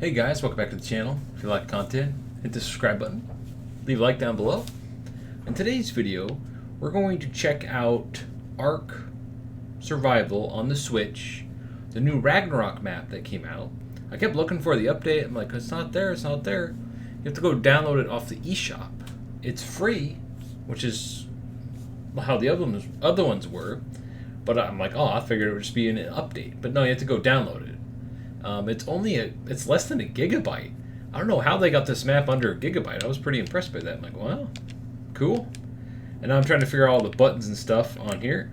Hey guys, welcome back to the channel. If you like content, hit the subscribe button, leave a like down below. In today's video, we're going to check out Ark Survival on the Switch, the new Ragnarok map that came out. I kept looking for the update. I'm like, it's not there, it's not there. You have to go download it off the eShop. It's free, which is how the other ones were. But I'm like, oh, I figured it would just be an update. But no, you have to go download it. It's less than a gigabyte. I don't know how they got this map under a gigabyte. I was pretty impressed by that. I'm like, wow, cool. And now I'm trying to figure out all the buttons and stuff on here.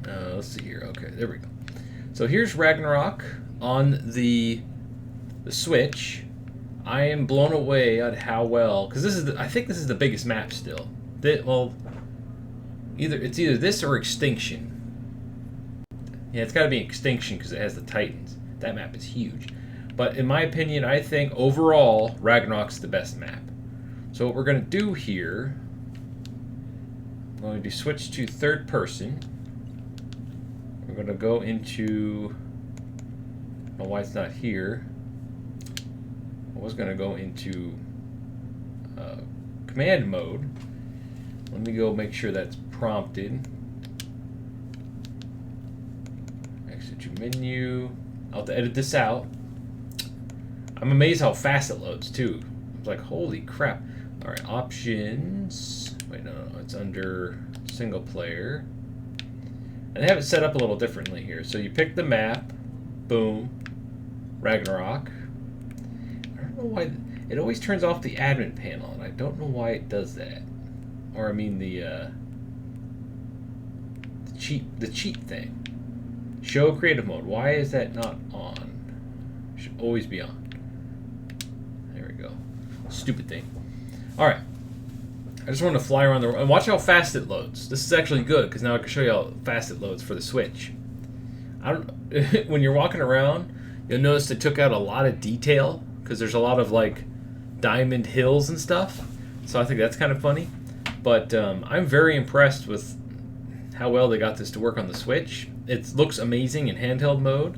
Let's see here. Okay, there we go. So here's Ragnarok on the Switch. I am blown away at how well, because I think this is the biggest map still. It's either this or Extinction. Yeah, it's got to be Extinction because it has the Titans. That map is huge. But in my opinion, I think overall, Ragnarok's the best map. So what we're going to do here, I'm going to switch to third person. We're going to go into, I don't know why it's not here. I was going to go into command mode. Let me go make sure that's prompted. Menu. I'll have to edit this out. I'm amazed how fast it loads too. It's like, holy crap. Alright, options. Wait, no, it's under single player. And they have it set up a little differently here. So you pick the map. Boom. Ragnarok. I don't know why it always turns off the admin panel, and I don't know why it does that. Or I mean the cheat thing. Show creative mode. Why is that not on? Should always be on. There we go. Stupid thing. Alright. I just want to fly around the world. And watch how fast it loads. This is actually good because now I can show you how fast it loads for the Switch. When you're walking around, you'll notice they took out a lot of detail because there's a lot of like diamond hills and stuff. So I think that's kind of funny. But I'm very impressed with how well they got this to work on the Switch. It looks amazing in handheld mode.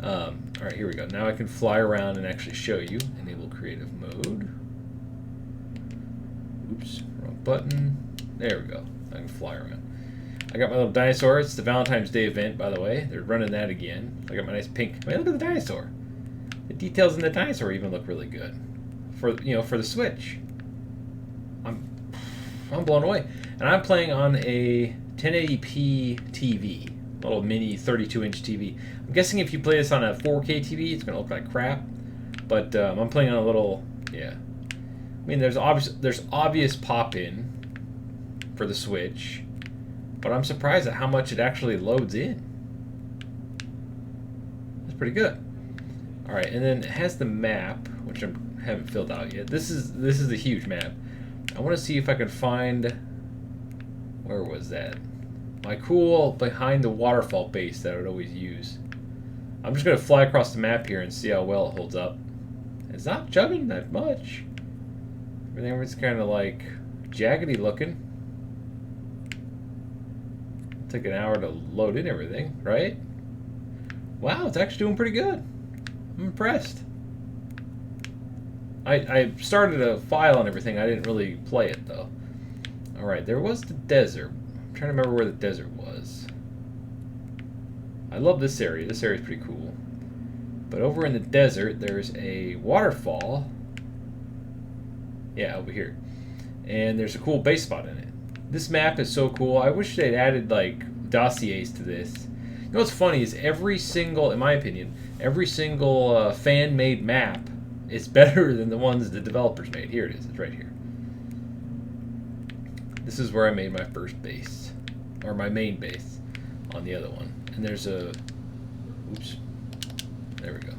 Alright, here we go. Now I can fly around and actually show you. Enable creative mode. Oops, wrong button. There we go. I can fly around. I got my little dinosaur. It's the Valentine's Day event, by the way. They're running that again. I got my nice pink. I mean, look at the dinosaur. The details in the dinosaur even look really good. For the Switch. I'm blown away. And I'm playing on a 1080p TV. Little mini 32-inch TV. I'm guessing if you play this on a 4K TV, it's gonna look like crap. But I'm playing on a little, yeah. I mean, there's obvious pop-in for the Switch, but I'm surprised at how much it actually loads in. That's pretty good. All right, and then it has the map, which I haven't filled out yet. This is a huge map. I want to see if I can find. Where was that? My cool behind the waterfall base that I would always use. I'm just going to fly across the map here and see how well it holds up. It's not chugging that much. Everything was kind of like jaggedy looking. Took an hour to load in everything, right? Wow, it's actually doing pretty good. I'm impressed. I started a file and everything. I didn't really play it though. Alright, there was the desert. I'm trying to remember where the desert was. I love this area. This area is pretty cool. But over in the desert, there's a waterfall. Yeah, over here. And there's a cool base spot in it. This map is so cool. I wish they'd added like dossiers to this. You know what's funny is every single, in my opinion, every single fan-made map is better than the ones the developers made. Here it is. It's right here. This is where I made my first base, or my main base, on the other one. And there's a, oops, there we go.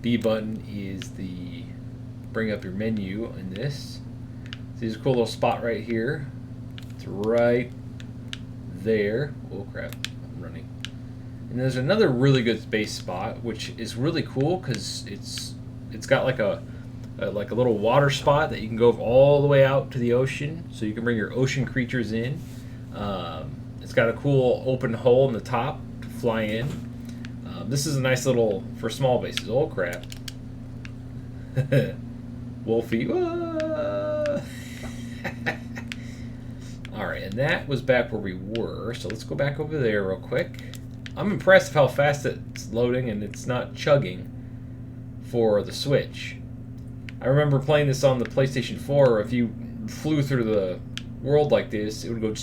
B button is the bring up your menu in this. So there's a cool little spot right here. It's right there. Oh crap, I'm running. And there's another really good base spot, which is really cool because it's got like a little water spot that you can go all the way out to the ocean, so you can bring your ocean creatures in. It's got a cool open hole in the top to fly in. This is a nice little, for small bases. Oh crap. Wolfie. Alright, and that was back where we were. So let's go back over there real quick. I'm impressed with how fast it's loading and it's not chugging for the Switch. I remember playing this on the PlayStation 4. If you flew through the world like this, it would go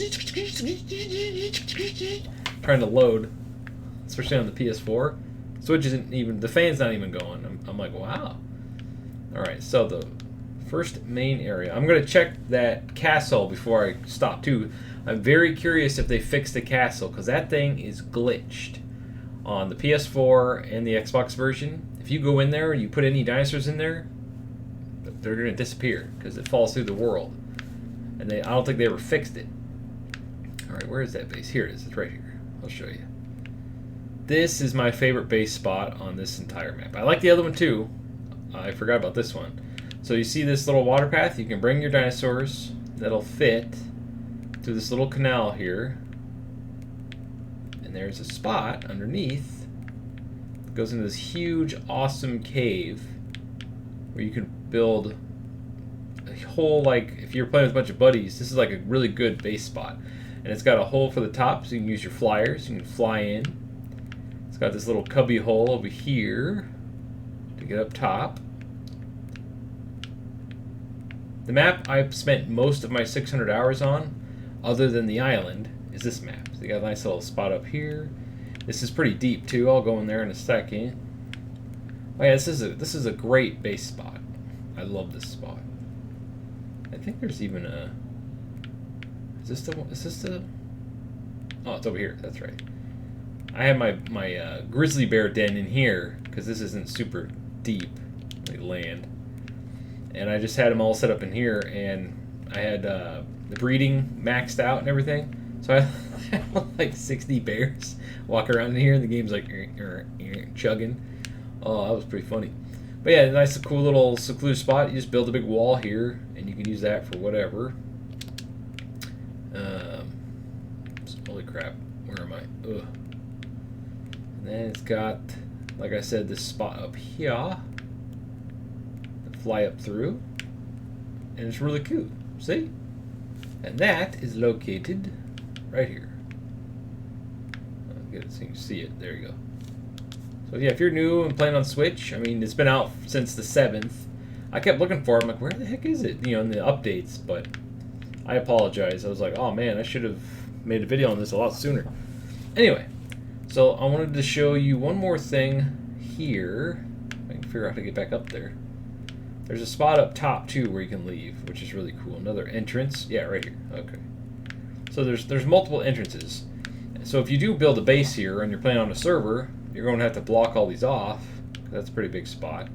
trying to load, especially on the PS4. Switch isn't even, the fan's not even going. I'm like, wow. Alright, so the first main area. I'm going to check that castle before I stop too. I'm very curious if they fixed the castle, because that thing is glitched on the PS4 and the Xbox version. If you go in there and you put any dinosaurs in there, they're going to disappear because it falls through the world. And I don't think they ever fixed it. Alright, where is that base? Here it is. It's right here. I'll show you. This is my favorite base spot on this entire map. I like the other one too. I forgot about this one. So you see this little water path? You can bring your dinosaurs that'll fit through this little canal here. And there's a spot underneath that goes into this huge, awesome cave where you can build a whole, like, if you're playing with a bunch of buddies, this is like a really good base spot. And it's got a hole for the top so you can use your flyers. You can fly in. It's got this little cubby hole over here to get up top. The map I've spent most of my 600 hours on, other than the island, is this map. So you got a nice little spot up here. This is pretty deep too. I'll go in there in a second. Oh yeah, this is a great base spot. I love this spot. I think there's even a. Is this the one? Is this the? Oh, it's over here. That's right. I have my grizzly bear den in here because this isn't super deep, like land. And I just had them all set up in here, and I had the breeding maxed out and everything. So I had like 60 bears walk around in here, and the game's like chugging. Oh, that was pretty funny. But yeah, nice, cool little secluded spot. You just build a big wall here, and you can use that for whatever. Holy crap, where am I? Ugh. And then it's got, like I said, this spot up here. Fly up through, and it's really cool. See? And that is located right here. I'll get it so you can see it. There you go. So yeah, if you're new and playing on Switch, I mean, it's been out since the 7th. I kept looking for it. I'm like, where the heck is it? You know, in the updates, but I apologize. I was like, oh man, I should have made a video on this a lot sooner. Anyway, so I wanted to show you one more thing here. I can figure out how to get back up there. There's a spot up top too where you can leave, which is really cool. Another entrance. Yeah, right here. Okay. So there's multiple entrances. So if you do build a base here and you're playing on a server, you're going to have to block all these off. That's a pretty big spot.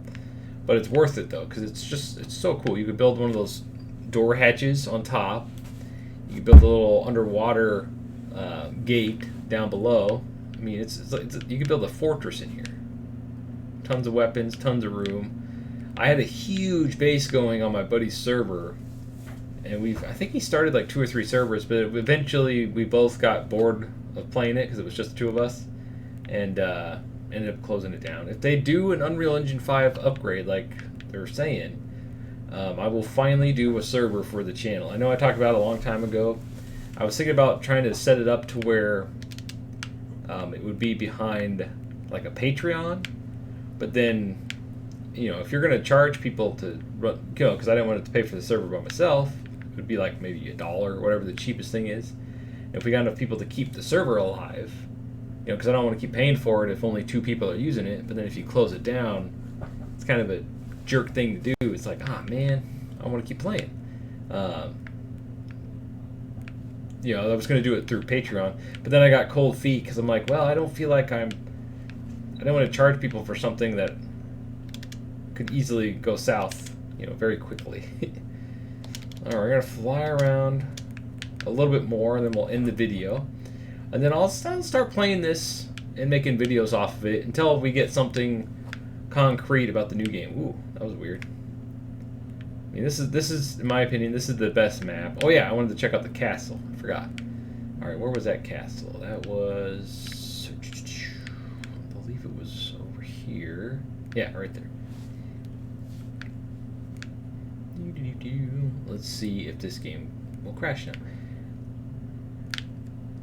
But it's worth it though, because it's so cool. You could build one of those door hatches on top. You could build a little underwater gate down below. I mean, you could build a fortress in here. Tons of weapons, tons of room. I had a huge base going on my buddy's server, and I think he started like 2 or 3 servers, but eventually we both got bored of playing it because it was just the 2 of us, and ended up closing it down. If they do an Unreal Engine 5 upgrade like they're saying, I will finally do a server for the channel. I know I talked about it a long time ago. I was thinking about trying to set it up to where it would be behind like a Patreon, but then, you know, if you're going to charge people to run, you know, because I didn't want to pay for the server by myself, it would be like maybe $1 or whatever the cheapest thing is. And if we got enough people to keep the server alive, you know, because I don't want to keep paying for it if only 2 people are using it. But then if you close it down, it's kind of a jerk thing to do. It's like, ah, man, I want to keep playing. You know, I was going to do it through Patreon, but then I got cold feet because I'm like, well, I don't feel like I don't want to charge people for something that could easily go south, you know, very quickly. All right, we're gonna fly around a little bit more, and then we'll end the video. And then I'll start playing this and making videos off of it until we get something concrete about the new game. Ooh, that was weird. I mean, this is, in my opinion, this is the best map. Oh yeah, I wanted to check out the castle. I forgot. All right, where was that castle? That was, I believe it was here. Yeah, right there. Let's see if this game will crash now.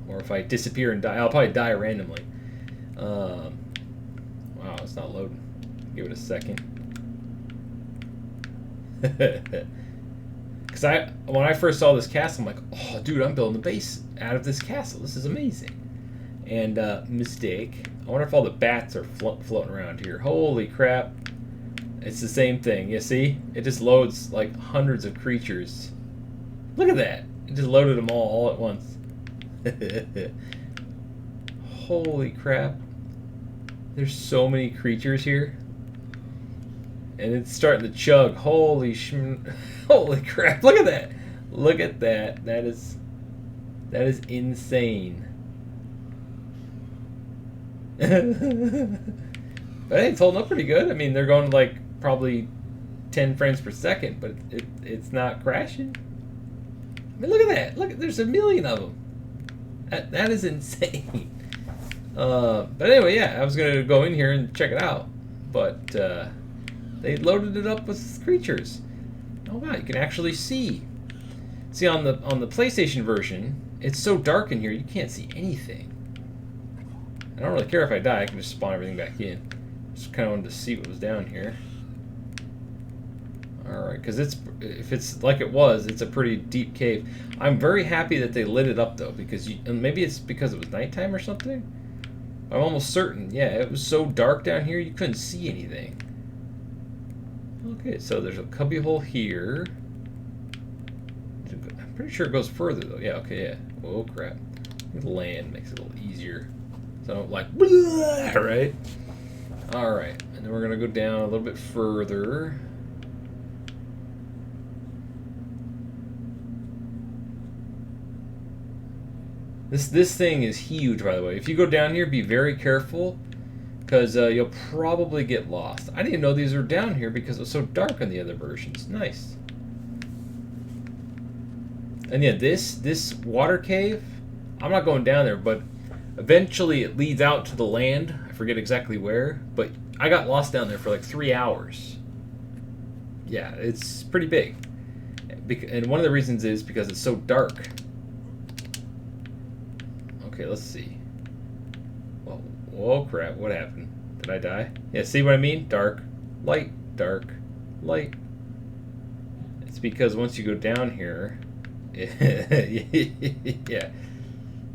Or if I disappear and die. I'll probably die randomly. Wow, it's not loading. Give it a second. Because when I first saw this castle, I'm like, oh, dude, I'm building the base out of this castle. This is amazing. And mistake. I wonder if all the bats are floating around here. Holy crap. It's the same thing. You see? It just loads like hundreds of creatures. Look at that. It just loaded them all at once. Holy crap. There's so many creatures here. And it's starting to chug. Holy crap. Look at that. Look at that. That is insane. But hey, it's holding up pretty good. I mean, they're going like probably 10 frames per second, but it's not crashing. I mean, look at that. Look, there's a million of them. That is insane. But anyway, yeah, I was gonna go in here and check it out, but they loaded it up with creatures. Oh wow, you can actually see. See, on the PlayStation version, it's so dark in here you can't see anything. I don't really care if I die. I can just spawn everything back in. Just kind of wanted to see what was down here. Alright, because if it's like it was, it's a pretty deep cave. I'm very happy that they lit it up, though, because and maybe it's because it was nighttime or something? I'm almost certain. Yeah, it was so dark down here, you couldn't see anything. Okay, so there's a cubby hole here. I'm pretty sure it goes further, though. Yeah, okay, yeah. Oh, crap. Land makes it a little easier. So I don't like, right? Alright, and then we're going to go down a little bit further. This thing is huge, by the way. If you go down here, be very careful, because you'll probably get lost. I didn't know these were down here because it was so dark on the other versions. Nice. And yeah, this water cave, I'm not going down there, but eventually it leads out to the land. I forget exactly where, but I got lost down there for like 3 hours. Yeah, it's pretty big. And one of the reasons is because it's so dark. Okay, let's see. Well, whoa, crap, what happened? Did I die? Yeah, see what I mean? Dark, light, light. It's because once you go down here, yeah.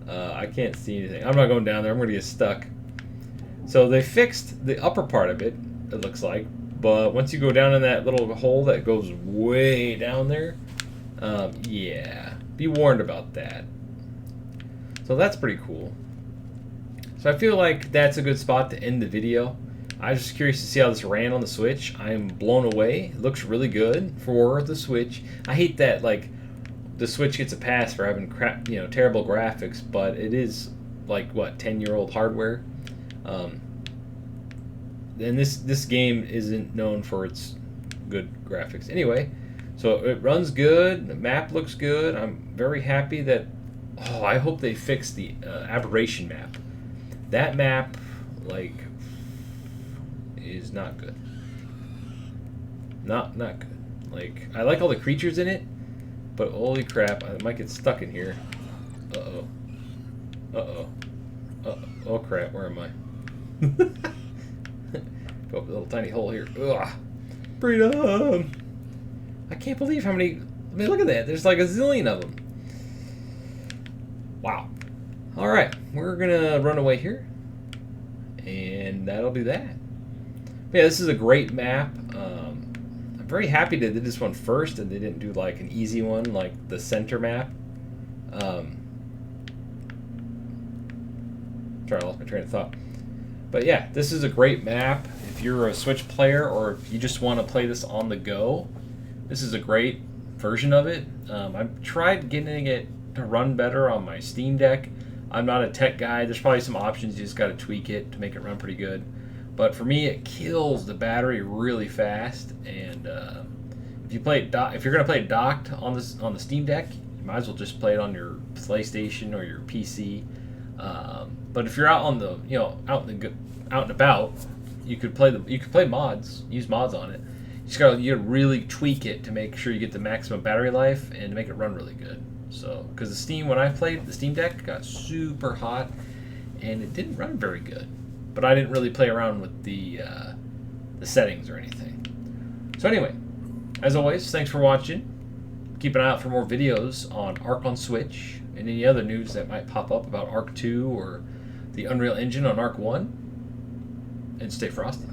I can't see anything. I'm not going down there. I'm going to get stuck. So they fixed the upper part of it, it looks like. But once you go down in that little hole that goes way down there, yeah, be warned about that. So that's pretty cool. So I feel like that's a good spot to end the video. I was just curious to see how this ran on the Switch. I am blown away. It looks really good for the Switch. I hate that, like, the Switch gets a pass for having terrible graphics, but it is like what, 10-year-old hardware. And this game isn't known for its good graphics. Anyway, so it runs good. The map looks good. I'm very happy that. Oh, I hope they fix the aberration map. That map, like, is not good. Not good. Like, I like all the creatures in it. But holy crap, I might get stuck in here. Uh-oh. Uh-oh. Uh-oh. Oh crap, where am I? Go up a little tiny hole here. Ugh. Freedom! I can't believe how many... I mean, look at that. There's like a zillion of them. Wow. Alright, we're gonna run away here. And that'll be that. But yeah, this is a great map. I'm very happy they did this one first and they didn't do like an easy one like the center map. Sorry, I lost my train of thought. But yeah, this is a great map. If you're a Switch player or if you just want to play this on the go, this is a great version of it. I've tried getting it to run better on my Steam Deck. I'm not a tech guy. There's probably some options. You just got to tweak it to make it run pretty good. But for me, it kills the battery really fast. And if you play it, if you're gonna play it docked on the Steam Deck, you might as well just play it on your PlayStation or your PC. But if you're out on the, out and about, You could play mods, use mods on it. You gotta really tweak it to make sure you get the maximum battery life and to make it run really good. So, because when I played, the Steam Deck got super hot and it didn't run very good. But I didn't really play around with the settings or anything. So anyway, as always, thanks for watching. Keep an eye out for more videos on Arc on Switch and any other news that might pop up about Arc 2 or the Unreal Engine on Arc 1. And stay frosty.